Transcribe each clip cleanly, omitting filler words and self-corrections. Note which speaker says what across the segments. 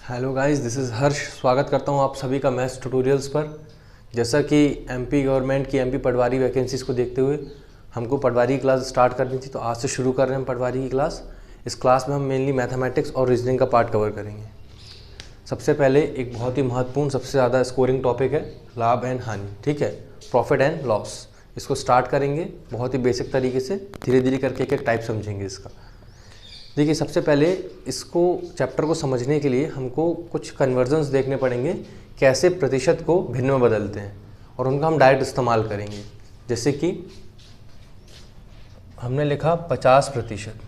Speaker 1: Hello guys, this is हर्ष। स्वागत करता हूं आप सभी का मैथ्स ट्यूटोरियल्स पर। जैसा कि एमपी गवर्नमेंट की एमपी पटवारी वैकेंसीज़ को देखते हुए हमको पटवारी की क्लास स्टार्ट करनी थी, तो आज से शुरू कर रहे हैं हम पटवारी की क्लास। इस क्लास में हम मेनली मैथमेटिक्स और रीजनिंग का पार्ट कवर करेंगे। सबसे पहले एक बहुत ही महत्वपूर्ण, सबसे ज़्यादा स्कोरिंग टॉपिक है लाभ एंड हानि, ठीक है, प्रॉफिट एंड लॉस। इसको स्टार्ट करेंगे बहुत ही बेसिक तरीके से, धीरे धीरे करके एक एक टाइप समझेंगे इसका। देखिए, सबसे पहले इसको चैप्टर को समझने के लिए हमको कुछ कन्वर्जन्स देखने पड़ेंगे, कैसे प्रतिशत को भिन्न में बदलते हैं, और उनका हम डायरेक्ट इस्तेमाल करेंगे। जैसे कि हमने लिखा 50%।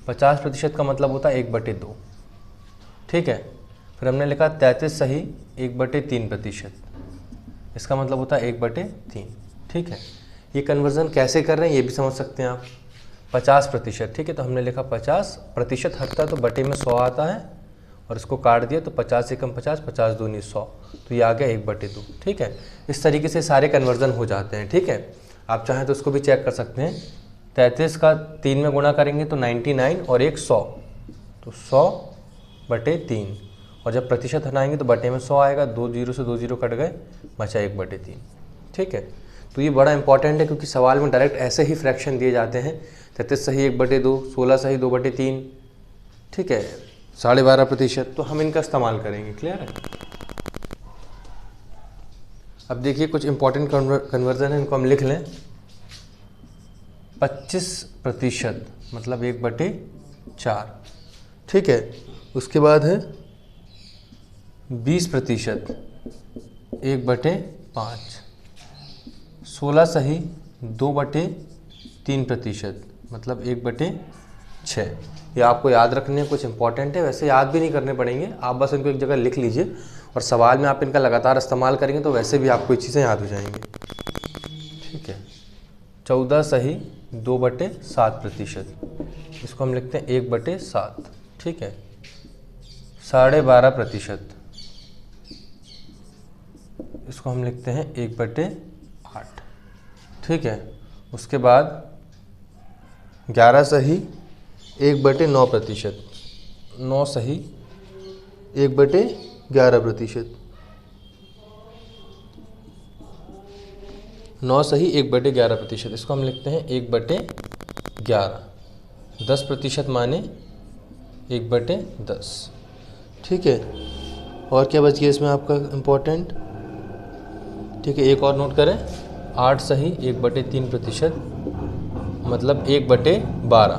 Speaker 1: 50% का मतलब होता है 1/2, ठीक है। फिर हमने लिखा 33 सही 1/3%, इसका मतलब होता है 1/3, ठीक है। ये कन्वर्जन कैसे कर रहे हैं ये भी समझ सकते हैं आप। 50%, ठीक है, तो हमने लिखा 50% हटता है तो बटे में 100 आता है, और इसको काट दिया तो 50 से कम 50, 50 दूनी 100, तो ये आ गया 1/2, ठीक है। इस तरीके से सारे कन्वर्जन हो जाते हैं, ठीक है। आप चाहें तो इसको भी चेक कर सकते हैं। 33 का 3 में गुणा करेंगे तो 99, और एक 100, तो 100/3, और जब प्रतिशत हटाएंगे तो बटे में 100 आएगा, 2 0 से 2 0 कट गए, बचा 1/3, ठीक है। तो ये बड़ा इंपॉर्टेंट है क्योंकि सवाल में डायरेक्ट ऐसे ही फ्रैक्शन दिए जाते हैं। 33 सही 1/2, 16 सही 2/3, ठीक है, 12.5%, तो हम इनका इस्तेमाल करेंगे। क्लियर है। अब देखिए कुछ इंपॉर्टेंट कन्वर्जन है, इनको हम लिख लें। 25% मतलब 1/4, ठीक है। उसके बाद है 20%, 1/5। 16 सही 2/3%, मतलब 1/6। ये आपको याद रखने कुछ इंपॉर्टेंट है, वैसे याद भी नहीं करने पड़ेंगे, आप बस इनको एक जगह लिख लीजिए, और सवाल में आप इनका लगातार इस्तेमाल करेंगे तो वैसे भी आपको ये चीज़ें याद हो जाएंगी, ठीक है। 14 सही 2/7%, इसको हम लिखते हैं 1/7, ठीक है। 12.5%, इसको हम लिखते हैं 1/8, ठीक है। उसके बाद 11 सही 1/9%, 9 सही 1/11%, 9 सही 1/11%, इसको हम लिखते हैं 1/11। 10% माने 1/10, ठीक है। और क्या बच गया इसमें आपका इम्पोर्टेंट, ठीक है, एक और नोट करें। 8 सही 1/3%, मतलब 1/12,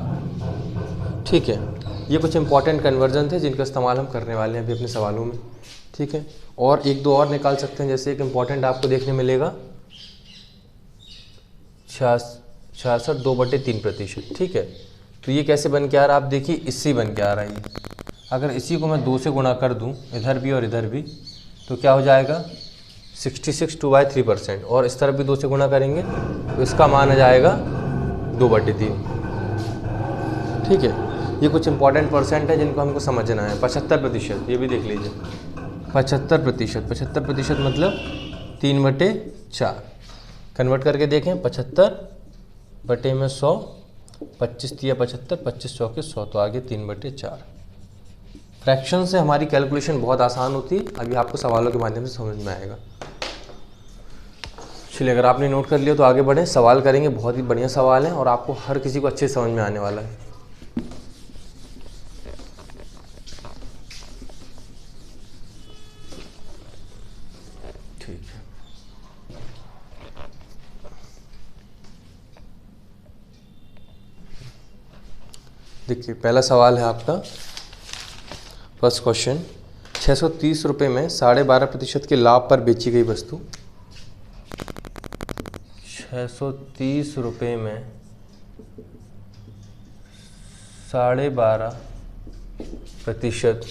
Speaker 1: ठीक है। ये कुछ इंपॉर्टेंट कन्वर्जन थे जिनका इस्तेमाल हम करने वाले हैं अभी अपने सवालों में, ठीक है। और एक दो और निकाल सकते हैं, जैसे एक इम्पॉर्टेंट आपको देखने मिलेगा 66 2/3%, ठीक है। तो ये कैसे बन के आ रहा है आप देखिए, इससे बन के आ रहा है ये। अगर इसी को मैं 2 से गुणा कर दूं, इधर भी और इधर भी, तो क्या हो जाएगा 66 2/3%, और इस तरफ भी 2 से गुणा करेंगे तो इसका मान आ जाएगा 2/3, ठीक है। ये कुछ इंपॉर्टेंट परसेंट है जिनको हमको समझना है। 75%, ये भी देख लीजिए। 75% मतलब 3/4। कन्वर्ट करके देखें, 75/100, 25 तिया 75, 25 चौके 100, तो आगे 3/4। फ्रैक्शन से हमारी कैलकुलेशन बहुत आसान होती है, अभी आपको सवालों के माध्यम से समझ में आएगा। चलिए, अगर आपने नोट कर लिया तो आगे बढ़ें, सवाल करेंगे। बहुत ही बढ़िया सवाल है और आपको हर किसी को अच्छे से समझ में आने वाला है। ठीक है, देखिए पहला सवाल है आपका, फर्स्ट क्वेश्चन। 630 रुपये में 12.5% के लाभ पर बेची गई वस्तु। 630 रुपये में 12.5%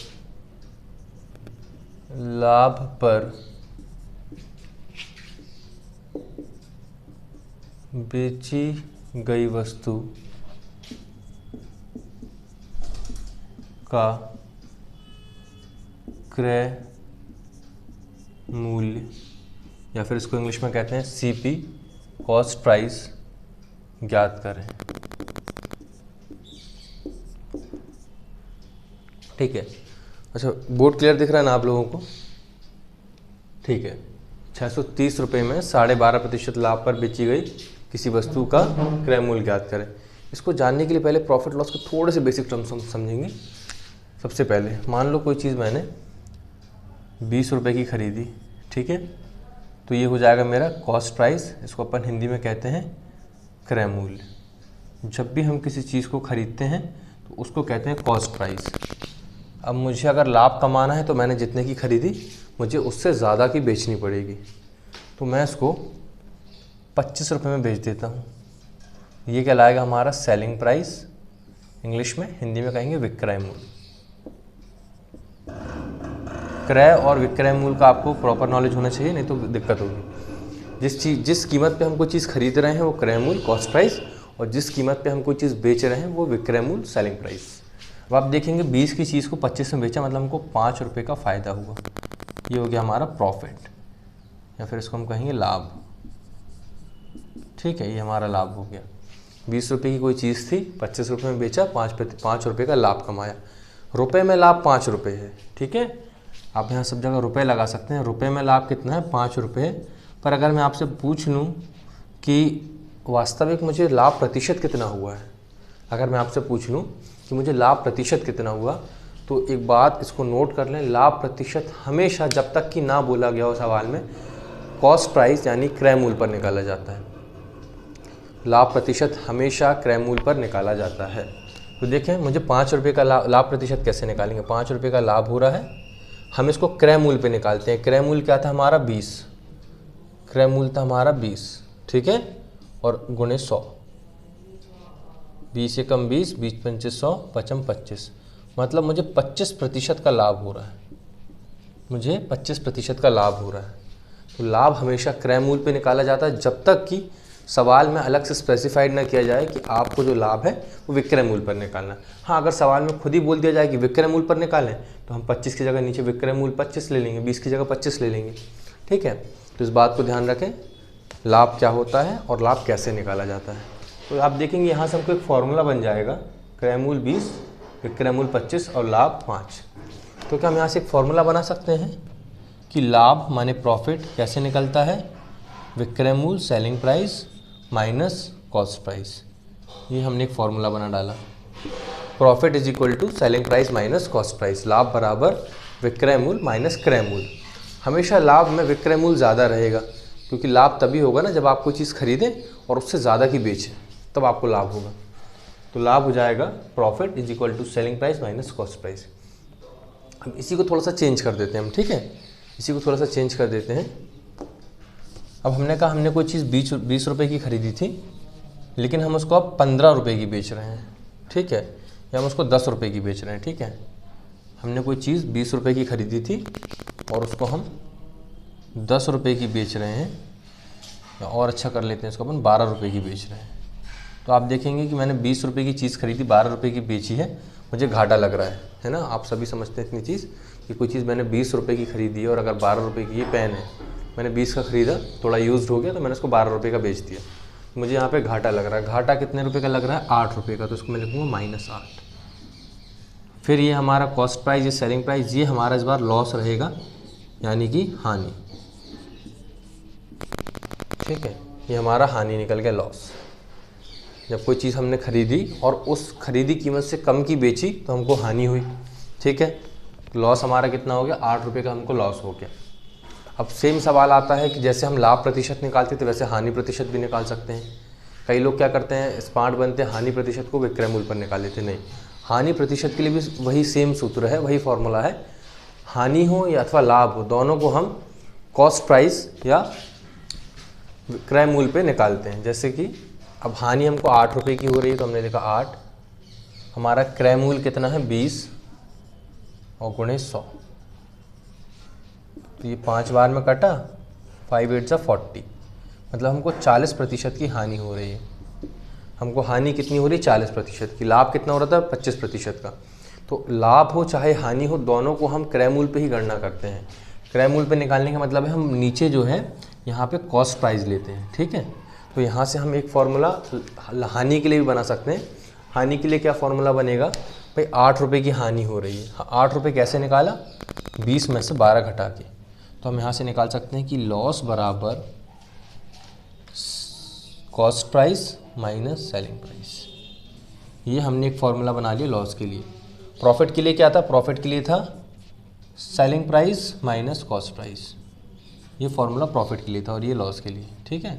Speaker 1: लाभ पर बेची गई वस्तु का क्रय मूल्य, या फिर इसको इंग्लिश में कहते हैं सीपी, कॉस्ट प्राइस, ज्ञात करें। ठीक है, अच्छा, बोर्ड क्लियर दिख रहा है ना आप लोगों को? ठीक है। 630 रुपये में 12.5% लाभ पर बेची गई किसी वस्तु का क्रय मूल्य ज्ञात करें। इसको जानने के लिए पहले प्रॉफिट लॉस के थोड़े से बेसिक टर्म्स हम समझेंगे। सबसे पहले मान लो कोई चीज़ मैंने 20 रुपये की खरीदी, ठीक है, तो ये हो जाएगा मेरा कॉस्ट प्राइस। इसको अपन हिंदी में कहते हैं क्रय मूल्य। जब भी हम किसी चीज़ को खरीदते हैं तो उसको कहते हैं कॉस्ट प्राइस। अब मुझे अगर लाभ कमाना है तो मैंने जितने की खरीदी मुझे उससे ज़्यादा की बेचनी पड़ेगी, तो मैं इसको 25 रुपये में बेच देता हूँ। ये कहलाएगा हमारा सेलिंग प्राइस, इंग्लिश में, हिंदी में कहेंगे विक्रय मूल्य। क्रय और विक्रय मूल्य का आपको प्रॉपर नॉलेज होना चाहिए, नहीं तो दिक्कत होगी। जिस कीमत पे हम कोई चीज़ खरीद रहे हैं वो क्रय मूल्य कॉस्ट प्राइस, और जिस कीमत पे हम कोई चीज़ बेच रहे हैं वो विक्रय मूल्य सेलिंग प्राइस। अब आप देखेंगे 20 की चीज़ को 25 में बेचा, मतलब हमको 5 रुपये का फ़ायदा हुआ। ये हो गया हमारा प्रॉफिट, या फिर इसको हम कहेंगे लाभ। ठीक है, ये हमारा लाभ हो गया। 20 रुपये की कोई चीज़ थी, 25 रुपये में बेचा, 5 रुपये का लाभ कमाया। रुपये में लाभ 5 रुपये है, ठीक है। आप यहाँ सब जगह रुपये लगा सकते हैं। रुपये में लाभ कितना है? 5 रुपये। पर अगर मैं आपसे पूछ लूँ कि वास्तविक मुझे लाभ प्रतिशत कितना हुआ है, अगर मैं आपसे पूछ लूँ कि मुझे लाभ प्रतिशत कितना हुआ, तो एक बात इसको नोट कर लें, लाभ प्रतिशत हमेशा, जब तक कि ना बोला गया हो सवाल में, कॉस्ट प्राइस यानी क्रय मूल्य पर निकाला जाता है। लाभ प्रतिशत हमेशा क्रय मूल्य पर निकाला जाता है। तो देखें, मुझे 5 रुपये का लाभ प्रतिशत कैसे निकालेंगे? 5 रुपये का लाभ हो रहा है, हम इसको क्रय मूल्य पे निकालते हैं। क्रय मूल्य क्या था हमारा? 20। क्रय मूल्य था हमारा 20, ठीक है, और गुणे 100। 20 एकम 20, 20 पंचे 100, 55 25, मतलब मुझे 25% का लाभ हो रहा है। मुझे 25% का लाभ हो रहा है। तो लाभ हमेशा क्रय मूल्य पे निकाला जाता है, जब तक कि सवाल में अलग से स्पेसिफाइड ना किया जाए कि आपको जो लाभ है वो विक्रय मूल्य पर निकालना है। हाँ, अगर सवाल में खुद ही बोल दिया जाए कि विक्रय मूल्य पर निकालें, तो हम 25 की जगह नीचे विक्रय मूल्य 25 ले लेंगे, 20 की जगह 25 ले लेंगे, ठीक है। तो इस बात को ध्यान रखें, लाभ क्या होता है और लाभ कैसे निकाला जाता है। तो आप देखेंगे यहाँ से हमको एक फॉर्मूला बन जाएगा, क्रय मूल्य 20, विक्रय मूल्य 25 और लाभ 5। तो क्या हम यहाँ से एक फॉर्मूला बना सकते हैं कि लाभ माने प्रॉफिट कैसे निकलता है? विक्रय मूल्य selling price minus cost price. ये हमने एक फॉर्मूला बना डाला, profit is equal to selling price minus cost price. लाभ बराबर विक्रय मूल्य माइनस क्रय मूल्य। हमेशा लाभ में विक्रय मूल्य ज़्यादा रहेगा, क्योंकि लाभ तभी होगा ना जब आप कोई चीज़ खरीदें और उससे ज़्यादा की बेचें, तब आपको लाभ होगा। तो लाभ हो जाएगा profit is equal to selling price minus cost price. अब इसी को थोड़ा सा चेंज कर देते हैं हम, ठीक है, इसी को थोड़ा सा चेंज कर देते हैं। अब हमने कहा हमने कोई चीज़ 20 रुपये की खरीदी थी, लेकिन हम उसको अब 15 रुपये की बेच रहे हैं, ठीक है, या हम उसको 10 रुपये की बेच रहे हैं, ठीक है। हमने कोई चीज़ 20 रुपये की खरीदी थी और उसको हम 10 रुपये की बेच रहे हैं, या और अच्छा कर लेते हैं, इसको अपन 12 रुपये की बेच रहे हैं। तो आप देखेंगे कि मैंने 20 रुपये की चीज़ खरीदी, 12 रुपये की बेची है, मुझे घाटा लग रहा है ना। आप सभी समझते हैं इतनी चीज़ कि कोई चीज़ मैंने 20 रुपये की खरीदी है और अगर 12 रुपये की, ये पेन है, मैंने 20 का खरीदा, थोड़ा यूज्ड हो गया तो मैंने उसको 12 रुपये का बेच दिया, मुझे यहाँ पे घाटा लग रहा है। घाटा कितने रुपए का लग रहा है? 8 रुपये का, तो इसको मैं लिखूँगा -8। फिर ये हमारा कॉस्ट प्राइस, ये सेलिंग प्राइस, ये हमारा इस बार लॉस रहेगा, यानी कि हानि, ठीक है, ये हमारा हानि निकल गया, लॉस। जब कोई चीज़ हमने खरीदी और उस खरीदी कीमत से कम की बेची तो हमको हानि हुई, ठीक है। लॉस हमारा कितना हो गया? 8 रुपये का हमको लॉस हो गया। अब सेम सवाल आता है कि जैसे हम लाभ प्रतिशत निकालते थे वैसे हानि प्रतिशत भी निकाल सकते हैं। कई लोग क्या करते हैं, स्मार्ट बनते हैं, हानि प्रतिशत को विक्रय मूल्य पर निकाल लेते। नहीं, हानि प्रतिशत के लिए भी वही सेम सूत्र है, वही फॉर्मूला है। हानि हो या अथवा लाभ हो, दोनों को हम कॉस्ट प्राइस या विक्रय मूल्य पे निकालते हैं। जैसे कि अब हानि हमको 8 रुपये की हो रही है, तो हमने लिखा 8, हमारा क्रय मूल्य कितना है? 20 और गुणे 100, तो ये 5 बार में कटा, 5 8 40, मतलब हमको 40% की हानि हो रही है। हमको हानि कितनी हो रही है? 40% की। लाभ कितना हो रहा था? 25% का। तो लाभ हो चाहे हानि हो, दोनों को हम क्रय मूल्य पे ही गणना करते हैं। क्रय मूल्य पे निकालने का मतलब है हम नीचे जो है यहाँ पे कॉस्ट प्राइस लेते हैं, ठीक है। तो यहाँ से हम एक फॉर्मूला हानि के लिए भी बना सकते हैं। हानि के लिए क्या फॉर्मूला बनेगा? भाई 8 रुपये की हानि हो रही है। 8 रुपये कैसे निकाला, 20 में से 12 घटा के। तो हम यहाँ से निकाल सकते हैं कि लॉस बराबर cost price minus selling price. ये हमने एक फॉर्मूला बना लिया लॉस के लिए। प्रॉफिट के लिए क्या था, प्रॉफिट के लिए था selling price minus cost price. ये फार्मूला प्रॉफिट के लिए था और ये लॉस के लिए। ठीक है,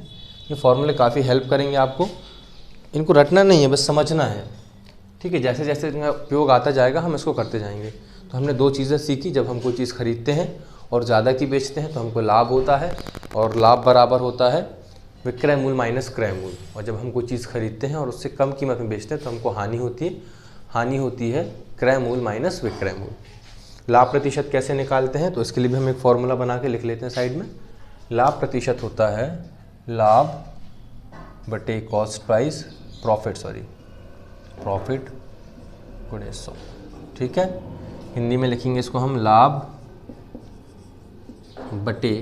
Speaker 1: ये फार्मूले काफ़ी हेल्प करेंगे आपको, इनको रटना नहीं है, बस समझना है। ठीक है, जैसे जैसे इनका उपयोग आता जाएगा हम इसको करते जाएंगे। तो हमने 2 चीज़ें सीखी, जब हम कोई चीज़ खरीदते हैं और ज़्यादा की बेचते हैं तो हमको लाभ होता है, और लाभ बराबर होता है विक्रय मूल्य माइनस क्रय मूल्य। और जब हम कोई चीज़ खरीदते हैं और उससे कम कीमत में बेचते हैं तो हमको हानि होती है, हानि होती है क्रय मूल्य माइनस विक्रय मूल्य। लाभ प्रतिशत कैसे निकालते हैं, तो इसके लिए भी हम एक फॉर्मूला बना के लिख लेते हैं साइड में। लाभ प्रतिशत होता है लाभ बटे कॉस्ट प्राइस, प्रॉफिट गुणे 100। ठीक है, हिंदी में लिखेंगे इसको हम लाभ बटे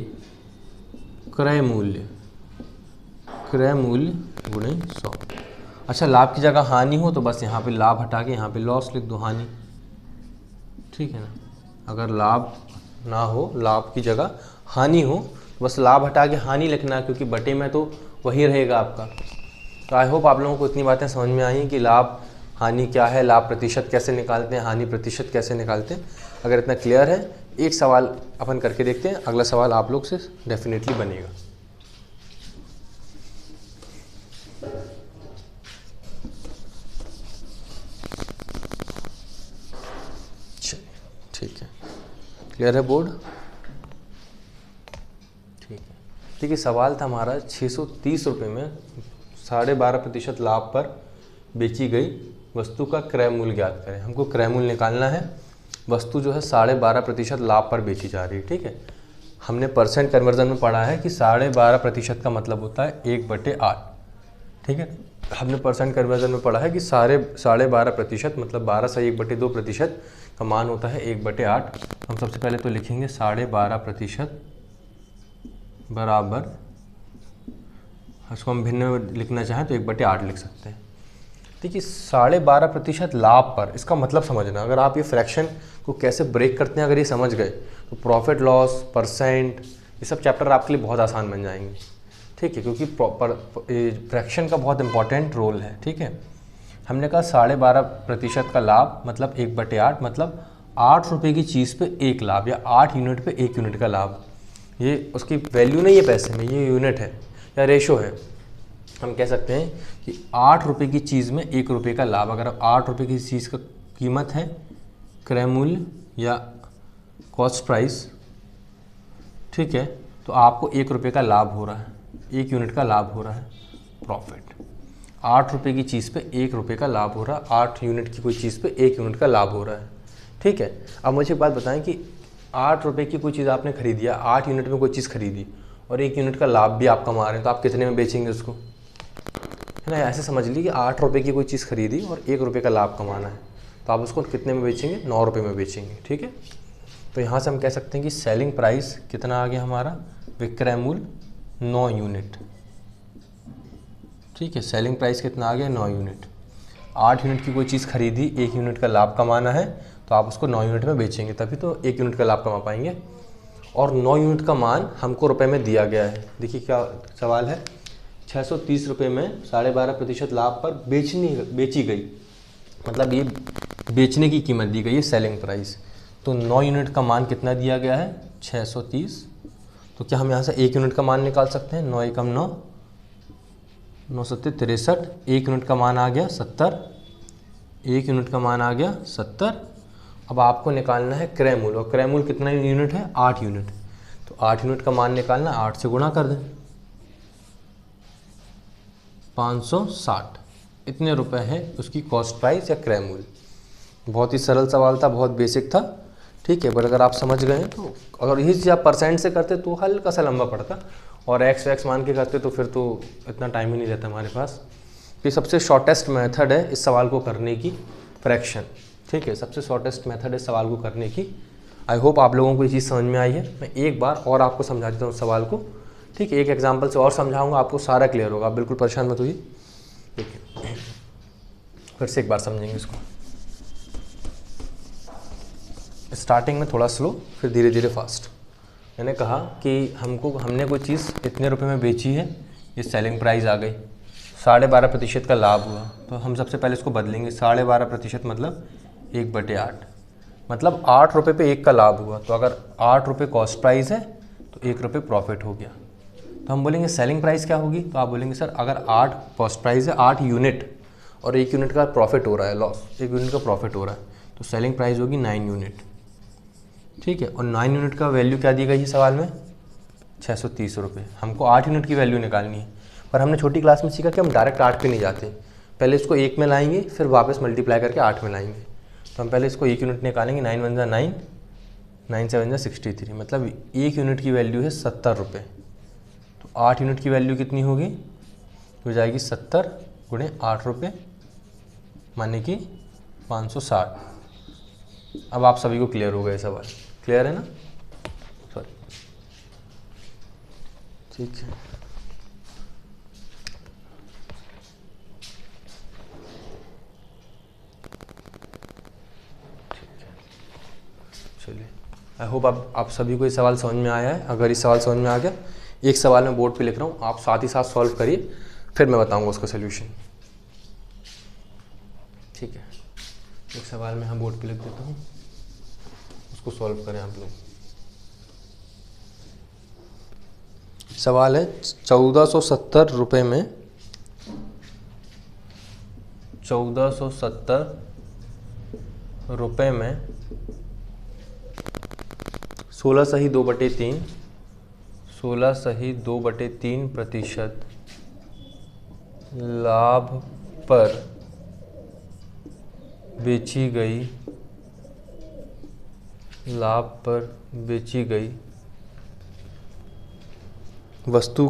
Speaker 1: क्रय मूल्य गुणे 100। अच्छा, लाभ की जगह हानि हो तो बस यहाँ पे लाभ हटा के यहाँ पे लॉस लिख दो, हानि। ठीक है ना, अगर लाभ ना हो, लाभ की जगह हानि हो, बस लाभ हटा के हानि लिखना, क्योंकि बटे में तो वही रहेगा आपका। तो आई होप आप लोगों को इतनी बातें समझ में आई कि लाभ हानि क्या है, लाभ प्रतिशत कैसे निकालते हैं, हानि प्रतिशत कैसे निकालते हैं। अगर इतना क्लियर है, एक सवाल अपन करके देखते हैं, अगला सवाल आप लोग से डेफिनेटली बनेगा। ठीक है, क्लियर है बोर्ड? ठीक है, देखिए सवाल था हमारा 630 रुपये में 12.5% लाभ पर बेची गई वस्तु का क्रय मूल्य ज्ञात करें। हमको क्रय मूल्य निकालना है, वस्तु जो है 12.5% लाभ पर बेची जा रही है। ठीक है, हमने परसेंट कन्वर्जन में पढ़ा है कि 12.5% का मतलब होता है 1/8। ठीक है, हमने परसेंट कन्वर्जन में पढ़ा है कि 12.5% मतलब 12 से 1/2% का मान होता है 1/8। हम सबसे पहले तो लिखेंगे 12.5% बराबर, इसको हम भिन्न में लिखना चाहें तो 1/8 लिख सकते हैं। देखिए 12.5% लाभ पर, इसका मतलब समझना। अगर आप ये फ्रैक्शन को कैसे ब्रेक करते हैं अगर ये समझ गए तो प्रॉफिट लॉस, परसेंट, ये सब चैप्टर आपके लिए बहुत आसान बन जाएंगे। ठीक है, क्योंकि फ्रैक्शन का बहुत इंपॉर्टेंट रोल है। ठीक है, हमने कहा 12.5% का लाभ मतलब 1/8, मतलब 8 रुपये की चीज़ पे 1 लाभ, या 8 यूनिट पे 1 यूनिट का लाभ। ये उसकी वैल्यू नहीं है पैसे में, ये यूनिट है या रेशो है। हम कह सकते हैं कि 8 रुपये की चीज़ में 1 रुपये का लाभ। अगर 8 रुपये की चीज़ का कीमत है क्रय मूल्य या कॉस्ट प्राइस, ठीक है, तो आपको 1 रुपये का लाभ हो रहा है, 1 यूनिट का लाभ हो रहा है, प्रॉफिट। 8 रुपये की चीज़ पे 1 रुपये का लाभ हो रहा है, 8 यूनिट की कोई चीज़ पे 1 यूनिट का लाभ हो रहा है। ठीक है, अब मुझे एक बात बताएं कि 8 रुपये की कोई चीज़ आपने खरीदी है, 8 यूनिट में कोई चीज़ खरीदी और 1 यूनिट का लाभ भी आप कमा रहे हैं, तो आप कितने में बेचेंगे उसको? है ना, ऐसे समझ लीजिए कि 8 रुपये की कोई चीज़ खरीदी और 1 रुपये का लाभ कमाना है, तो आप उसको कितने में बेचेंगे? 9 रुपये में बेचेंगे। ठीक है, तो यहाँ से हम कह सकते हैं कि सेलिंग प्राइस कितना आ गया हमारा? विक्रय मूल्य 9 यूनिट। ठीक है, सेलिंग प्राइस कितना आ गया? 9 यूनिट। 8 यूनिट की कोई चीज़ खरीदी, 1 यूनिट का लाभ कमाना है, तो आप उसको 9 यूनिट में बेचेंगे, तभी तो 1 यूनिट का लाभ कमा पाएंगे। और 9 यूनिट का मान हमको रुपए में दिया गया है। देखिए क्या सवाल है, 630 रुपये में 12.5% लाभ पर बेची गई, मतलब ये बेचने की कीमत दी गई है, सेलिंग प्राइस। तो 9 यूनिट का मान कितना दिया गया है? 630। तो क्या हम यहाँ से 1 यूनिट का मान निकाल सकते हैं? 9 एकम 9, 9 सत्ते 63। 1 यूनिट का मान आ गया 70, 1 यूनिट का मान आ गया 70। अब आपको निकालना है क्रय मूल्य, और क्रय मूल्य कितना यूनिट है? 8 यूनिट। तो 8 यूनिट का मान निकालना, 8 से गुणा कर दें, 560। इतने रुपए है उसकी कॉस्ट प्राइस या क्रय मूल्य। बहुत ही सरल सवाल था, बहुत बेसिक था। ठीक है, बट अगर आप समझ गए तो, अगर यही चीज़ आप परसेंट से करते तो हल्का सा लंबा पड़ता, और एक्स मान के करते तो फिर तो इतना टाइम ही नहीं रहता हमारे पास। ये सबसे शॉर्टेस्ट मेथड है इस सवाल को करने की, फ्रैक्शन। ठीक है, सबसे शॉर्टेस्ट मेथड है सवाल को करने की। आई होप आप लोगों को ये चीज़ समझ में आई है। मैं एक बार और आपको समझा देता हूँ सवाल को। ठीक है, एक एग्जांपल से और समझाऊंगा, आपको सारा क्लियर होगा, आप बिल्कुल परेशान मत होइए। ठीक है, फिर से एक बार समझेंगे इसको। स्टार्टिंग में थोड़ा स्लो, फिर धीरे धीरे फास्ट। मैंने कहा कि हमने कोई चीज़ इतने रुपए में बेची है, ये सेलिंग प्राइस आ गई, 12.5% का लाभ हुआ, तो हम सबसे पहले इसको बदलेंगे। 12.5% मतलब 1/8, मतलब 8 रुपये पे 1 का लाभ हुआ। तो अगर 8 रुपये कॉस्ट प्राइस है तो 1 रुपये प्रॉफिट हो गया। तो हम बोलेंगे सेलिंग प्राइस क्या होगी, तो आप बोलेंगे सर अगर 8 कॉस्ट प्राइस है, 8 यूनिट और 1 यूनिट का प्रॉफिट हो रहा है, लॉस 1 यूनिट का प्रॉफिट हो रहा है, तो सेलिंग प्राइस होगी 9 यूनिट। ठीक है, और 9 यूनिट का वैल्यू क्या दी गई है सवाल में, 630 रुपये। हमको 8 यूनिट की वैल्यू निकालनी है, पर हमने छोटी क्लास में सीखा कि हम डायरेक्ट 8 पे नहीं जाते, पहले इसको 1 में लाएंगे, फिर वापस मल्टीप्लाई करके 8 में लाएंगे। तो हम पहले इसको 1 यूनिट निकालेंगे, 9 × 1 = 9, 9 × 7 = 63, मतलब 1 यूनिट की वैल्यू है 70 रुपये। तो 8 यूनिट की वैल्यू कितनी होगी, हो जाएगी 70 × 8 रुपये, माने कि 560। अब आप सभी को क्लियर हो गया सवाल, क्लियर है ना, सॉरी, ठीक है। चलिए, आई होप आप सभी को ये सवाल समझ में आया है। अगर इस सवाल समझ में आ गया, एक सवाल मैं बोर्ड पे लिख रहा हूँ, आप साथ ही साथ सॉल्व करिए, फिर मैं बताऊंगा उसका सोल्यूशन। ठीक है, एक सवाल मैं यहाँ बोर्ड पे लिख देता हूँ, उसको सॉल्व करें आप लोग। सवाल है 1470 रुपये में 1470 रुपये में 16 सही 2/3 16.2/3% लाभ पर बेची गई वस्तु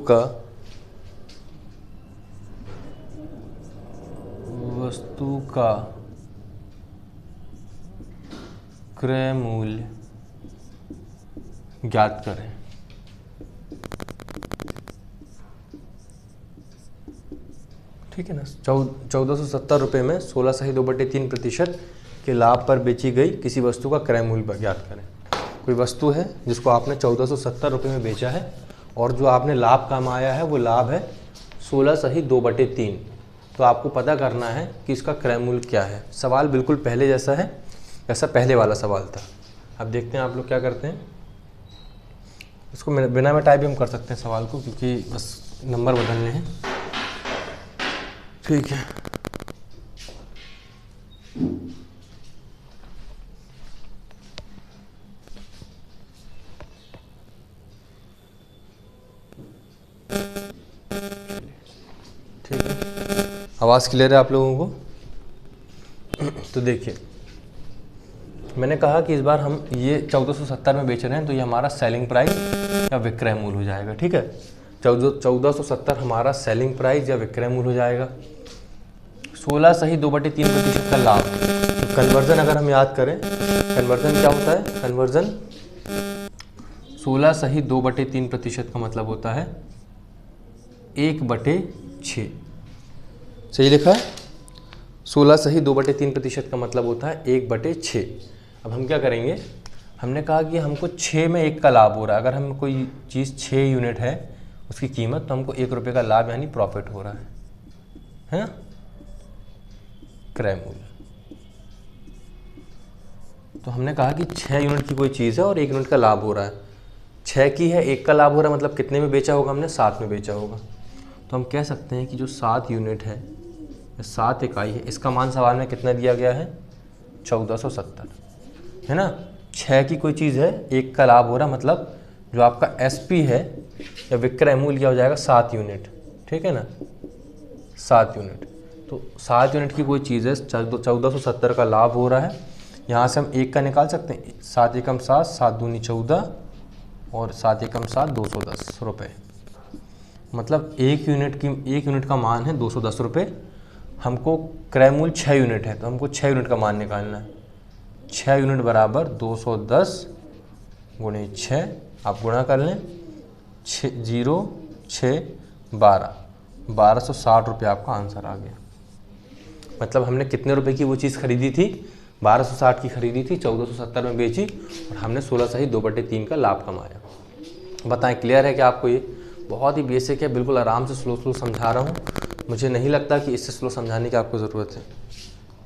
Speaker 1: का क्रय मूल्य ज्ञात करें। ठीक है ना, 1470 रुपये में 16 सही 2/3% के लाभ पर बेची गई किसी वस्तु का क्रय मूल्य ज्ञात करें। कोई वस्तु है जिसको आपने 1470 रुपये में बेचा है और जो आपने लाभ कमाया है वो लाभ है 16 सही 2/3। तो आपको पता करना है कि इसका क्रय मूल्य क्या है। सवाल बिल्कुल पहले जैसा है, जैसा पहले वाला सवाल था। अब देखते हैं आप लोग क्या करते हैं। इसको बिना में टाइप भी हम कर सकते हैं सवाल को, क्योंकि बस नंबर बदलने हैं। ठीक है, ठीक है, आवाज़ क्लियर है आप लोगों को। तो देखिए, मैंने कहा कि इस बार हम ये 1470 में बेच रहे हैं, तो ये हमारा सेलिंग प्राइस या विक्रय मूल्य हो जाएगा। ठीक है, 1470 हमारा सेलिंग प्राइस या विक्रय मूल्य हो जाएगा। 16 सही 2/3% का लाभ। तो कन्वर्जन अगर हम याद करें, कन्वर्जन क्या होता है, कन्वर्जन 16 सही 2/3% का मतलब होता है 1/6। सही लिखा है, 16 सही 2/3% का मतलब होता है 1/6। अब हम क्या करेंगे, हमने कहा कि हमको 6 में 1 का लाभ हो रहा है। अगर हम कोई चीज़ 6 यूनिट है उसकी कीमत, तो हमको 1 रुपये का लाभ यानी प्रॉफिट हो रहा है ना, क्रय मूल्य। तो हमने कहा कि 6 यूनिट की कोई चीज़ है और 1 यूनिट का लाभ हो रहा है। 6 की है, 1 का लाभ हो रहा है, मतलब कितने में बेचा होगा हमने, 7 में बेचा होगा। तो हम कह सकते हैं कि जो 7 यूनिट है, 7 इकाई है, इसका मान सवाल में कितना दिया गया है, 1470, है ना। 6 की कोई चीज़ है, 1 का लाभ हो रहा, मतलब जो आपका SP है या विक्रय मूल्य क्या हो जाएगा, 7 यूनिट। ठीक है ना, 7 यूनिट। तो 7 यूनिट की कोई चीज़ है, 1470 का लाभ हो रहा है। यहाँ से हम 1 का निकाल सकते हैं, 7 एकम 7, 7 दूनी 14 और 7 एकम 7, 210 रुपये। मतलब 1 यूनिट का मान है 210 रुपये। हमको क्रय मूल्य 6 यूनिट है, तो हमको 6 यूनिट का मान निकालना है। 6 यूनिट बराबर 210 × 6, आप गुणा कर लें, 0 6 12, 1260 रुपये आपका आंसर आ गया। मतलब हमने कितने रुपए की वो चीज़ खरीदी थी, 1260 की खरीदी थी, 1470 में बेची और हमने 16/2/3 का लाभ कमाया। बताएं क्लियर है कि आपको? ये बहुत ही बेसिक है, बिल्कुल आराम से स्लो स्लो समझा रहा हूँ। मुझे नहीं लगता कि इससे स्लो समझाने की आपको ज़रूरत है।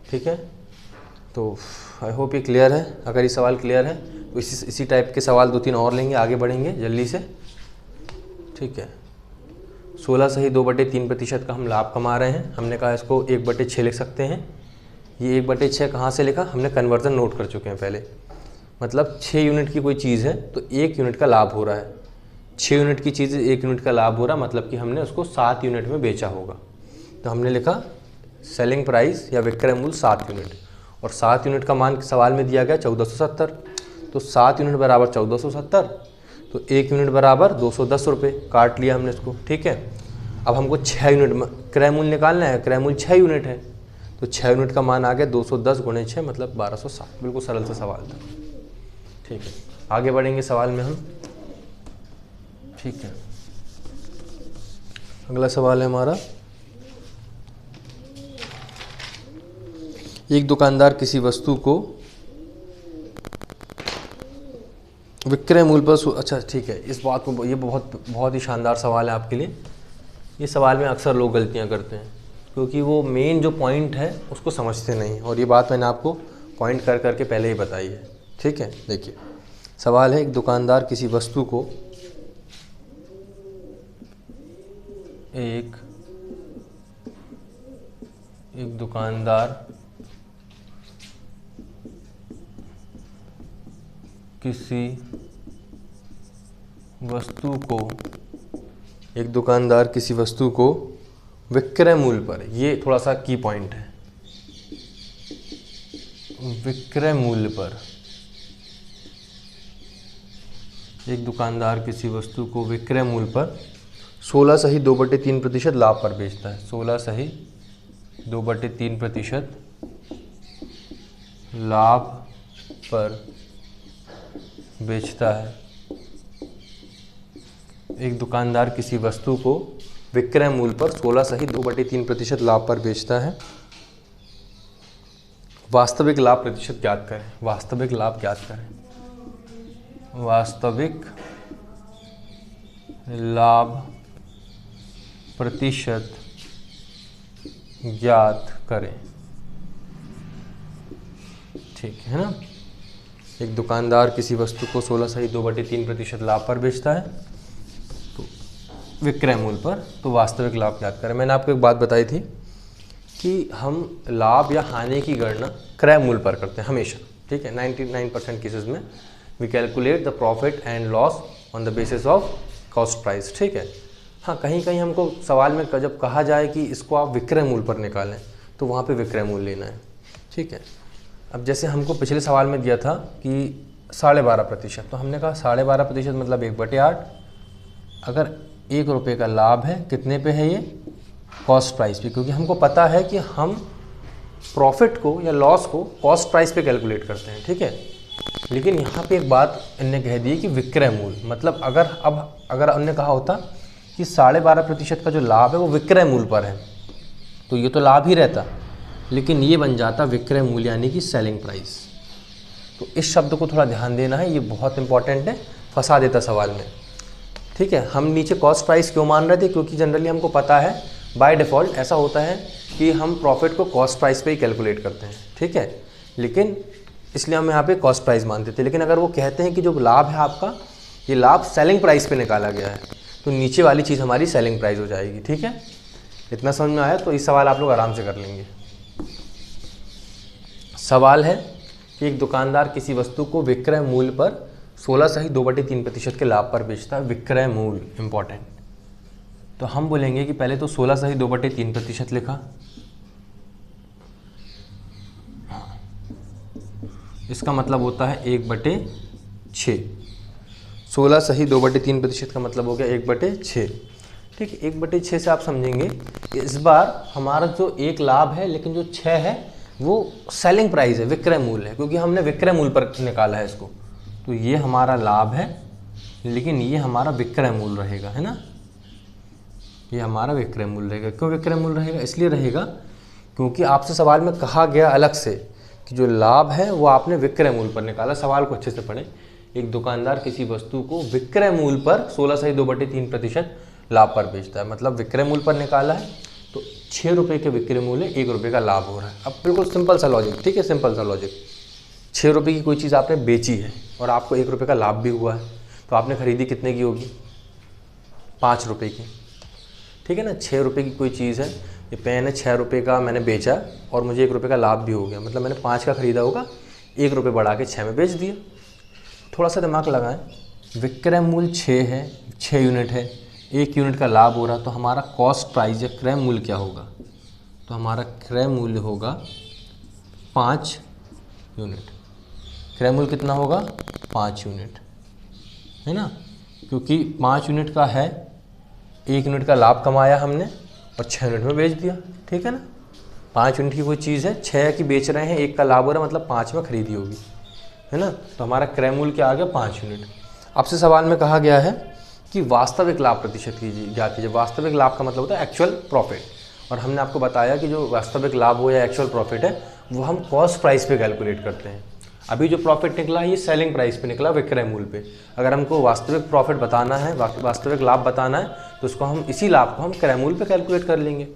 Speaker 1: ठीक है, तो आई होप ये क्लियर है। अगर ये सवाल क्लियर है तो इसी टाइप के सवाल 2-3 और लेंगे, आगे बढ़ेंगे जल्दी से। ठीक है, 16/2/3% का हम लाभ कमा रहे हैं। हमने कहा इसको 1/6 लिख सकते हैं। ये 1/6 कहाँ से लिखा? हमने कन्वर्जन नोट कर चुके हैं पहले। मतलब 6 यूनिट की कोई चीज़ है तो 1 यूनिट का लाभ हो रहा है। 6 यूनिट की चीज़ 1 यूनिट का लाभ हो रहा, मतलब कि हमने उसको 7 यूनिट में बेचा होगा। तो हमने लिखा सेलिंग प्राइस या विक्रय मूल्य 7 यूनिट, और 7 यूनिट का मान सवाल में दिया गया 1470। तो 7 यूनिट बराबर 1470, तो 1 यूनिट बराबर 210 रुपये, काट लिया हमने इसको। ठीक है, अब हमको 6 यूनिट में क्रय मूल्य निकालना है। क्रय मूल्य 6 यूनिट है, तो 6 यूनिट का मान आ गया 210 × 6 मतलब 1260। बिल्कुल सरल सा सवाल था। ठीक है, आगे बढ़ेंगे सवाल में हम। ठीक है, अगला सवाल है हमारा, एक दुकानदार किसी वस्तु को विक्रय मूल्य पर, अच्छा ठीक है, इस बात को, ये बहुत ही शानदार सवाल है आपके लिए। ये सवाल में अक्सर लोग गलतियां करते हैं क्योंकि वो मेन जो पॉइंट है उसको समझते नहीं, और ये बात मैंने आपको पॉइंट कर करके पहले ही बताई है। ठीक है, देखिए सवाल है, एक दुकानदार किसी वस्तु को एक दुकानदार किसी वस्तु को विक्रय मूल्य पर, ये थोड़ा सा की पॉइंट है, विक्रय मूल्य पर, एक दुकानदार किसी वस्तु को विक्रय मूल्य पर 16/2/3% लाभ पर बेचता है। 16/2/3% लाभ पर बेचता है। एक दुकानदार किसी वस्तु को विक्रय मूल्य पर 16/2/3% लाभ पर बेचता है। वास्तविक लाभ प्रतिशत ज्ञात करें। वास्तविक लाभ ज्ञात करें। वास्तविक लाभ प्रतिशत ज्ञात करें। ठीक है ना, एक दुकानदार किसी वस्तु को 16/2/3% लाभ पर बेचता है, तो विक्रय मूल्य पर, तो वास्तविक लाभ ज्ञात करें। मैंने आपको एक बात बताई थी कि हम लाभ या हानि की गणना क्रय मूल्य पर करते हैं हमेशा। ठीक है, 99% केसेस में we calculate the profit and loss on the basis of cost price. ठीक है, हाँ कहीं कहीं हमको सवाल में जब कहा जाए कि इसको आप विक्रय मूल्य पर निकालें तो वहाँ पे विक्रय मूल्य लेना है। ठीक है, अब जैसे हमको पिछले सवाल में दिया था कि 12.5%, तो हमने कहा 12.5% मतलब 1/8। अगर 1 रुपये का लाभ है, कितने पे है ये? कॉस्ट प्राइस पे, क्योंकि हमको पता है कि हम प्रॉफिट को या लॉस को कॉस्ट प्राइस पे कैलकुलेट करते हैं। ठीक है, लेकिन यहाँ पे एक बात इनने कह दी कि विक्रय मूल्य, मतलब अगर हमने कहा होता कि 12.5% का जो लाभ है वो विक्रय मूल्य पर है तो ये तो लाभ ही रहता, लेकिन ये बन जाता विक्रय मूल्य यानी कि सेलिंग प्राइस। तो इस शब्द को थोड़ा ध्यान देना है, ये बहुत इंपॉर्टेंट है, फंसा देता सवाल में। ठीक है, हम नीचे कॉस्ट प्राइस क्यों मान रहे थे? क्योंकि जनरली हमको पता है बाय डिफ़ॉल्ट ऐसा होता है कि हम प्रॉफिट को कॉस्ट प्राइस पे ही कैलकुलेट करते हैं। ठीक है, लेकिन इसलिए हम यहाँ पे कॉस्ट प्राइस मानते थे। लेकिन अगर वो कहते हैं कि जो लाभ है आपका, ये लाभ सेलिंग प्राइस पे निकाला गया है, तो नीचे वाली चीज़ हमारी सेलिंग प्राइस हो जाएगी। ठीक है, इतना समझ में आया? तो इस सवाल आप लोग आराम से कर लेंगे। सवाल है कि एक दुकानदार किसी वस्तु को विक्रय मूल्य पर 16/2/3% के लाभ पर बेचता है। विक्रय मूल्य इंपॉर्टेंट, तो हम बोलेंगे कि पहले तो 16/2/3% लिखा, इसका मतलब होता है 1/6। 16/2/3% का मतलब हो गया 1/6। ठीक है, 1/6 से आप समझेंगे इस बार हमारा जो एक लाभ है, लेकिन जो 6 है वो सेलिंग प्राइस है, विक्रय मूल्य है, क्योंकि हमने विक्रय मूल्य पर निकाला है इसको। तो ये हमारा लाभ है, लेकिन ये हमारा विक्रय मूल्य रहेगा, है ना, ये हमारा विक्रय मूल्य रहेगा। क्यों विक्रय मूल्य रहेगा? इसलिए रहेगा क्योंकि आपसे सवाल में कहा गया अलग से कि जो लाभ है वो आपने विक्रय मूल्य पर निकाला। सवाल को अच्छे से पढ़ें। एक दुकानदार किसी वस्तु को विक्रय मूल्य पर 16.2/3% लाभ पर बेचता है, मतलब विक्रय मूल्य पर निकाला है तो 6 रुपये के विक्रय मूल्य 1 रुपये का लाभ हो रहा है। अब बिल्कुल सिंपल सा लॉजिक, ठीक है, सिंपल सा लॉजिक। 6 रुपये की कोई चीज़ आपने बेची है और आपको 1 रुपये का लाभ भी हुआ है, तो आपने खरीदी कितने की होगी? 5 रुपये की, ठीक है ना। 6 रुपये की कोई चीज़ है, ये पेन है, 6 रुपये का मैंने बेचा और मुझे 1 रुपये का लाभ भी हो गया, मतलब मैंने 5 का खरीदा होगा, 1 रुपये बढ़ा के 6 में बेच दिया। थोड़ा सा दिमाग लगाएं, विक्रय मूल्य 6 है, 6 यूनिट है, 1 यूनिट का लाभ हो रहा, तो हमारा कॉस्ट प्राइस या क्रय मूल्य क्या होगा? तो हमारा क्रय मूल्य होगा 5 यूनिट। क्रय मूल्य कितना होगा? 5 यूनिट, है ना, क्योंकि 5 यूनिट का है, 1 यूनिट का लाभ कमाया हमने और 6 यूनिट में बेच दिया, ठीक है ना। 5 यूनिट की कोई चीज़ है, 6 की बेच रहे हैं, 1 का लाभ हो रहा है, मतलब 5 में खरीदी होगी, है ना। तो हमारा क्रय मूल्य क्या आ गया? 5 यूनिट। आपसे सवाल में कहा गया है कि वास्तविक लाभ प्रतिशत कीजिए, ज्ञात कीजिए। वास्तविक लाभ का मतलब होता है एक्चुअल प्रॉफिट, और हमने आपको बताया कि जो वास्तविक लाभ हो या एक्चुअल प्रॉफिट है वो हम कॉस्ट प्राइस पे कैलकुलेट करते हैं। अभी जो प्रॉफिट निकला है ये सेलिंग प्राइस पे निकला, विक्रय मूल्य पे। अगर हमको वास्तविक प्रॉफिट बताना है, वास्तविक लाभ बताना है, तो उसको हम, इसी लाभ को हम क्रय मूल्य पे कैलकुलेट कर लेंगे।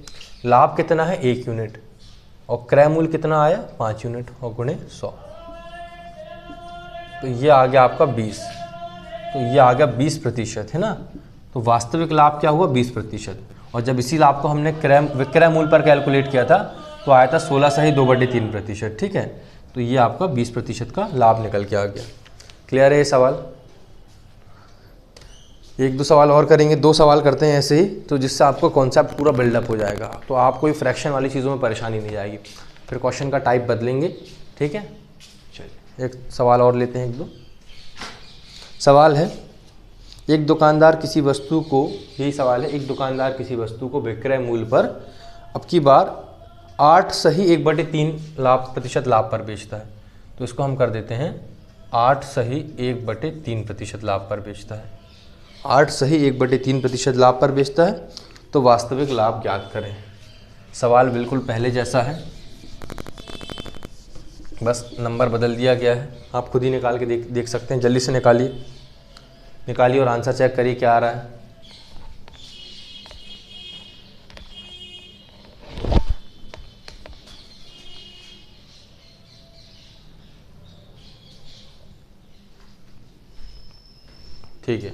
Speaker 1: लाभ कितना है? 1 यूनिट, और क्रय मूल्य कितना आया? 5 यूनिट, और गुणे 100, तो ये आ गया आपका 20। तो ये आ गया 20%, है ना। तो वास्तविक लाभ क्या हुआ? 20%। और जब इसी लाभ को हमने विक्रय मूल्य पर कैलकुलेट किया था तो आया था 16.2/3%, ठीक है। तो ये आपका 20% का लाभ निकल के आ गया। क्लियर है ये सवाल? 1-2 सवाल और करेंगे, 2 सवाल करते हैं ऐसे ही, तो जिससे आपको कॉन्सेप्ट पूरा बिल्डअप हो जाएगा, तो आपको कोई फ्रैक्शन वाली चीज़ों में परेशानी नहीं आएगी। फिर क्वेश्चन का टाइप बदलेंगे, ठीक है। चलिए एक सवाल और लेते हैं, 1-2 सवाल है। एक दुकानदार किसी वस्तु को, यही सवाल है, एक दुकानदार किसी वस्तु को विक्रय मूल्य पर अब की बार 8 सही 1/3 प्रतिशत लाभ पर बेचता है। तो इसको हम कर देते हैं 8 सही 1/3% लाभ पर बेचता है। 8 सही 1/3% लाभ पर बेचता है, तो वास्तविक लाभ ज्ञात करें। सवाल बिल्कुल पहले जैसा है, बस नंबर बदल दिया गया है। आप खुद ही निकाल के देख सकते हैं, जल्दी से निकालिए और आंसर चेक करिए क्या आ रहा है। ठीक है,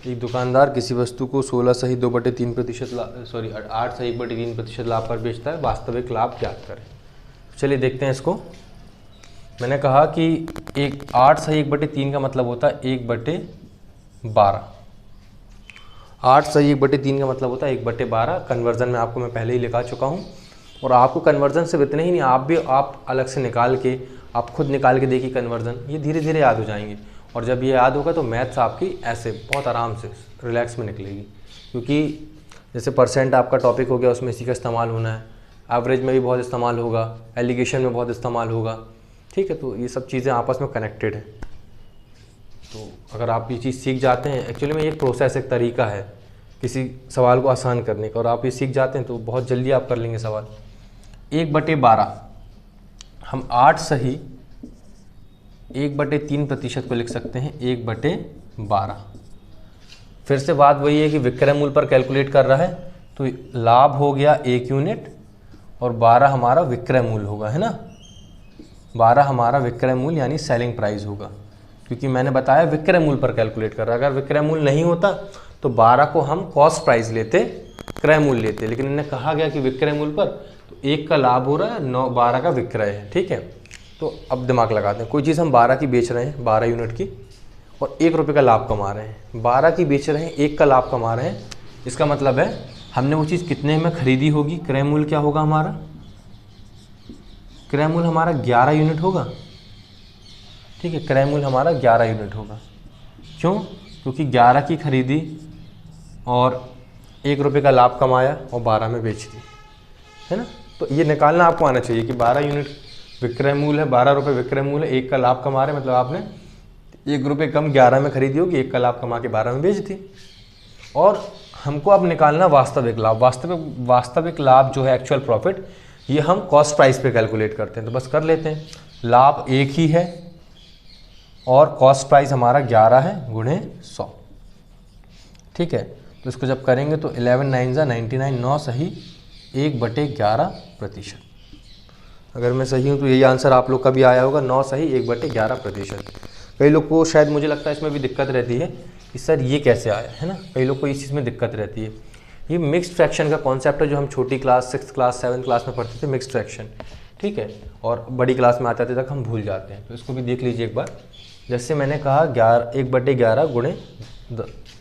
Speaker 1: एक दुकानदार किसी वस्तु को 16 सही 2/3% 8 सही 1/3% लाभ पर बेचता है, वास्तविक लाभ ज्ञात करें। चलिए देखते हैं इसको। मैंने कहा कि एक 8 सही 1/3 का मतलब होता है 1/12। 8 सही 1/3 का मतलब होता है 1/12। कन्वर्जन में आपको मैं पहले ही लिखा चुका हूँ, और आपको कन्वर्जन सिर्फ इतने ही नहीं, आप अलग से निकाल के, आप खुद निकाल के देखिए कन्वर्जन, ये धीरे धीरे याद हो जाएंगे। और जब ये याद होगा तो मैथ्स आपकी ऐसे बहुत आराम से रिलैक्स में निकलेगी, क्योंकि जैसे परसेंट आपका टॉपिक हो गया, उसमें इसी का इस्तेमाल होना है। एवरेज में भी बहुत इस्तेमाल होगा, एलिगेशन में बहुत इस्तेमाल होगा, ठीक है। तो ये सब चीज़ें आपस में कनेक्टेड हैं। तो अगर आप ये चीज़ सीख जाते हैं, एक्चुअली में एक प्रोसेस, एक तरीका है किसी सवाल को आसान करने का, और आप ये सीख जाते हैं तो बहुत जल्दी आप कर लेंगे सवाल। 1/12 हम 8 सही 1/3% को लिख सकते हैं 1/12। फिर से बात वही है कि विक्रय मूल्य पर कैलकुलेट कर रहा है, तो लाभ हो गया 1 यूनिट और 12 हमारा विक्रय मूल्य होगा, है ना। 12 हमारा विक्रय मूल्य यानी सेलिंग प्राइस होगा, क्योंकि मैंने बताया विक्रय मूल्य पर कैलकुलेट कर रहा है। अगर विक्रय मूल्य नहीं होता तो 12 को हम कॉस्ट प्राइस लेते, क्रय मूल्य लेते, लेकिन इन्हें कहा गया कि विक्रय मूल्य पर, तो 1 का लाभ हो रहा है, 12 का विक्रय है, ठीक है। तो अब दिमाग लगाते हैं, कोई चीज़ हम 12 की बेच रहे हैं, 12 यूनिट की, और 1 रुपये का लाभ कमा रहे हैं। 12 की बेच रहे हैं, 1 का लाभ कमा रहे हैं, इसका मतलब है हमने वो चीज़ कितने में खरीदी होगी। क्रय मूल्य क्या होगा हमारा? क्रय मूल्य हमारा 11 यूनिट होगा, ठीक है। क्रय मूल्य हमारा 11 यूनिट होगा। क्यों? क्योंकि 11 की खरीदी और 1 रुपये का लाभ कमाया और 12 में बेच दी, है ना। तो ये निकालना आपको आना चाहिए कि 12 यूनिट विक्रय मूल्य है, 12 रुपये विक्रय मूल्य, 1 का लाभ कमा रहे, मतलब आपने 1 रुपये कम 11 में खरीदी होगी, 1 का लाभ कमा के 12 में बेच दी। और हमको अब निकालना वास्तविक लाभ। वास्तविक लाभ जो है, एक्चुअल प्रॉफिट, ये हम कॉस्ट प्राइस पे कैलकुलेट करते हैं, तो बस कर लेते हैं। लाभ एक ही है और कॉस्ट प्राइस हमारा 11 है गुणे 100, ठीक है। तो इसको जब करेंगे तो 11 9 जा 99, 9 सही 1/11%। अगर मैं सही हूँ तो यही आंसर आप लोग का भी आया होगा, 9 सही 1/11%। कई लोग को शायद मुझे लगता है इसमें भी दिक्कत रहती है कि सर ये कैसे आया है ना, कई लोग को इस चीज़ में दिक्कत रहती है। ये मिक्स्ड फ्रैक्शन का कॉन्सेप्ट है जो हम छोटी class 6th class 7th class में पढ़ते थे, मिक्स्ड फ्रैक्शन, ठीक है। और बड़ी क्लास में आते तक हम भूल जाते हैं, तो इसको भी देख लीजिए एक बार। जैसे मैंने कहा 1/11 गुणे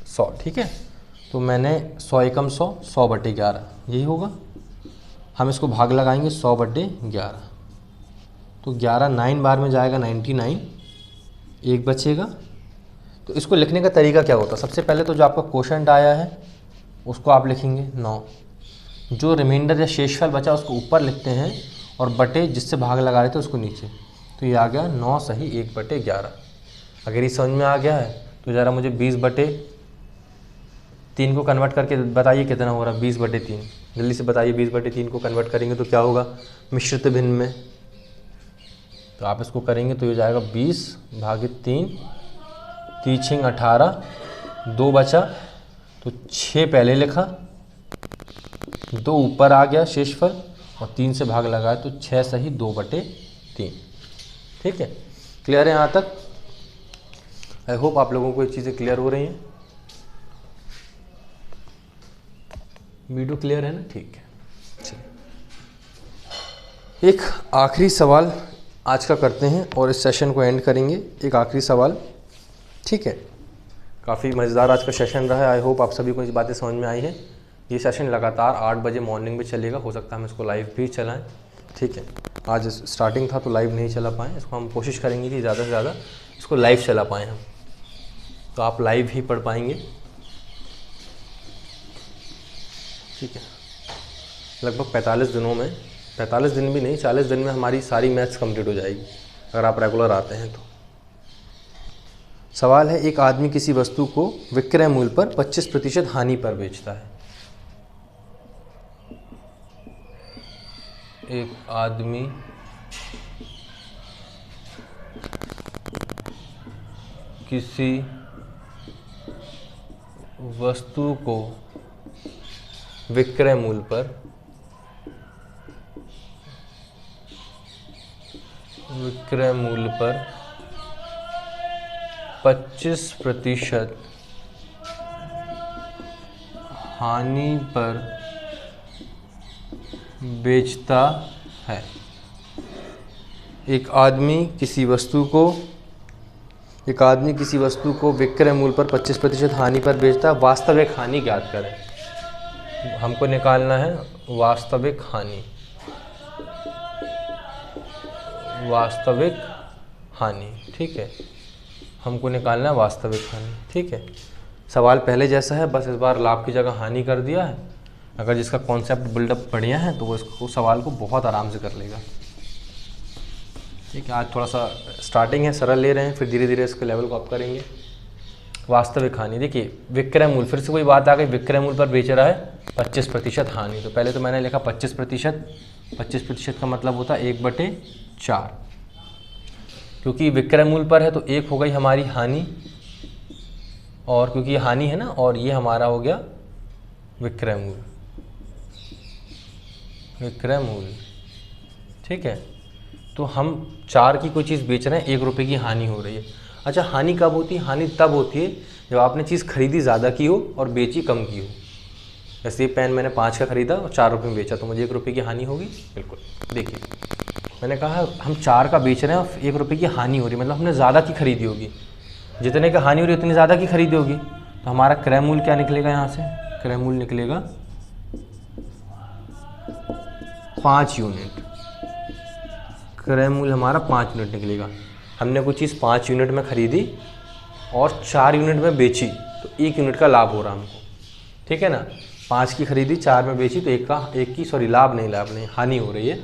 Speaker 1: 100, ठीक है। तो मैंने 100 एकम 100, 100/11 यही होगा। हम इसको भाग लगाएंगे 100/11, तो 11 9 बार में जाएगा 99, एक बचेगा। तो इसको लिखने का तरीका क्या होता है, सबसे पहले तो जो आपका क्वोशंट आया है उसको आप लिखेंगे 9, जो रिमाइंडर या शेषफल बचा उसको ऊपर लिखते हैं और बटे जिससे भाग लगा रहे थे उसको नीचे। तो ये आ गया 9 सही 1/11। अगर ये समझ में आ गया है तो ज़रा मुझे 20/3 को कन्वर्ट करके बताइए कितना हो रहा है। 20/3 जल्दी से बताइए, 20/3 को कन्वर्ट करेंगे तो क्या होगा मिश्रित भिन्न में। तो आप इसको करेंगे तो ये जाएगा 20/3, 3 18, 2 बचा तो 6 पहले लिखा, 2 ऊपर आ गया शेषफल और 3 से भाग लगाया तो 6 सही 2/3, ठीक है। क्लियर है यहाँ तक? आई होप आप लोगों को ये चीज़ें क्लियर हो रही हैं। वीडियो क्लियर है ना? ठीक है, चलिए एक आखिरी सवाल आज का करते हैं और इस सेशन को एंड करेंगे। एक आखिरी सवाल, ठीक है। काफ़ी मज़ेदार आज का सेशन रहा है, आई होप आप सभी को ये बातें समझ में आई है। ये सेशन लगातार 8 बजे मॉर्निंग में चलेगा, हो सकता है हम इसको लाइव भी चलाएं, ठीक है। आज स्टार्टिंग था तो लाइव नहीं चला पाएँ, इसको हम कोशिश करेंगे कि ज़्यादा से ज़्यादा इसको लाइव चला पाएँ हम, तो आप लाइव ही पढ़ पाएंगे, ठीक है। लगभग 45 दिनों में, 45 दिन भी नहीं 40 दिन में हमारी सारी मैथ्स कंप्लीट हो जाएगी अगर आप रेगुलर आते हैं तो। सवाल है, एक आदमी किसी वस्तु को विक्रय मूल्य पर 25% हानि पर बेचता है। एक आदमी किसी वस्तु को विक्रय मूल्य पर 25% हानि पर बेचता है। एक आदमी किसी वस्तु को विक्रय मूल्य पर 25% हानि पर बेचता है। वास्तविक हानि ज्ञात करें, हमको निकालना है वास्तविक हानि, वास्तविक हानि, ठीक है। हमको निकालना है वास्तविक हानि, ठीक है। सवाल पहले जैसा है, बस इस बार लाभ की जगह हानि कर दिया है। अगर जिसका कॉन्सेप्ट बिल्डअप बढ़िया है तो वो इसको सवाल को बहुत आराम से कर लेगा, ठीक है। आज थोड़ा सा स्टार्टिंग है, सरल ले रहे हैं, फिर धीरे धीरे इसके लेवल को अप करेंगे। वास्तविक हानि, देखिए विक्रय मूल्य, फिर से कोई बात आ गई, विक्रय मूल्य पर बेच रहा है 25% हानि। तो पहले तो मैंने लिखा 25%, 25% का मतलब होता है 1/4, क्योंकि विक्रय मूल्य पर है तो 1 हो गई हमारी हानि, और क्योंकि ये हानि है ना, और ये हमारा हो गया विक्रय मूल्य, विक्रय मूल्य, ठीक है। तो हम 4 की कोई चीज़ बेच रहे हैं, 1 रुपये की हानि हो रही है। अच्छा, हानि कब होती है? हानि तब होती है जब आपने चीज़ खरीदी ज़्यादा की हो और बेची कम की हो। जैसे ये पेन मैंने 5 का खरीदा और 4 रुपये में बेचा, तो मुझे 1 रुपये की हानि होगी। बिल्कुल, देखिए मैंने कहा हम 4 का बेच रहे हैं और 1 रुपये की हानि हो रही है, मतलब हमने ज़्यादा की खरीदी होगी। जितने का हानि हो रही है उतनी ज़्यादा की खरीदी होगी, तो हमारा क्रय मूल्य क्या निकलेगा? यहाँ से क्रय मूल्य निकलेगा 5 यूनिट। क्रय मूल्य हमारा 5 यूनिट निकलेगा। हमने कोई चीज़ 5 यूनिट में खरीदी और 4 यूनिट में बेची, तो 1 यूनिट का लाभ हो रहा हमको, ठीक है ना। 5 की खरीदी, 4 में बेची, तो लाभ नहीं, हानि हो रही है।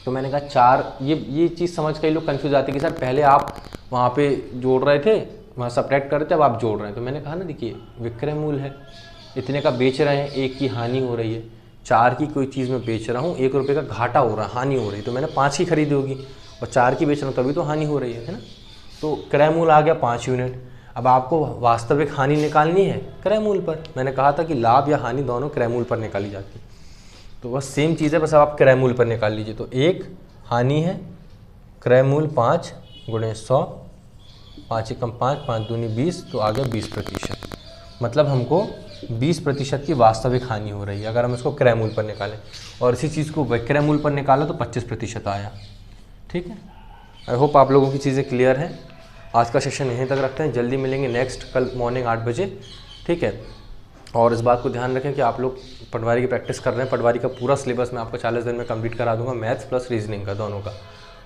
Speaker 1: तो मैंने कहा 4, ये चीज़ समझ कई लोग कंफ्यूज आते हैं कि सर पहले आप वहाँ पे जोड़ रहे थे, वहाँ सब्ट्रैक्ट कर रहे थे, अब आप जोड़ रहे हैं। तो मैंने कहा ना, देखिए विक्रय मूल्य है, इतने का बेच रहे हैं, 1 की हानि हो रही है, 4 की कोई चीज़ मैं बेच रहा हूँ, 1 रुपये का घाटा हो रहा है, हानि हो रही, तो मैंने 5 की खरीदी होगी और 4 की बेच रहा हूँ तभी तो हानि हो रही है ना। तो क्रय मूल्य आ गया 5 यूनिट। अब आपको वास्तविक हानि निकालनी है क्रय मूल्य पर। मैंने कहा था कि लाभ या हानि दोनों क्रय मूल्य पर निकाली जाती है, तो बस सेम चीज़ है, बस अब आप क्रय मूल्य पर निकाल लीजिए। तो 1 हानि है, क्रय मूल्य 5 गुणे 100, 5 एकम 5, 5 दूनी 20, तो आ गया 20%। मतलब हमको 20% की वास्तविक हानि हो रही है अगर हम इसको क्रय मूल्य पर निकालें, और इसी चीज़ को विक्रय मूल्य पर निकाला तो 25% आया। ठीक है, आई होप आप लोगों की चीज़ें क्लियर हैं। आज का सेशन यहीं तक रखते हैं, जल्दी मिलेंगे नेक्स्ट कल मॉर्निंग 8 बजे। ठीक है, और इस बात को ध्यान रखें कि आप लोग पटवारी की प्रैक्टिस कर रहे हैं। पटवारी का पूरा सिलेबस मैं आपको 40 दिन में कंप्लीट करा दूंगा, मैथ्स प्लस रीजनिंग का दोनों का।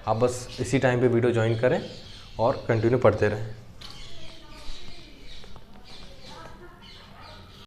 Speaker 1: आप बस इसी टाइम पे वीडियो ज्वाइन करें और कंटिन्यू पढ़ते रहें।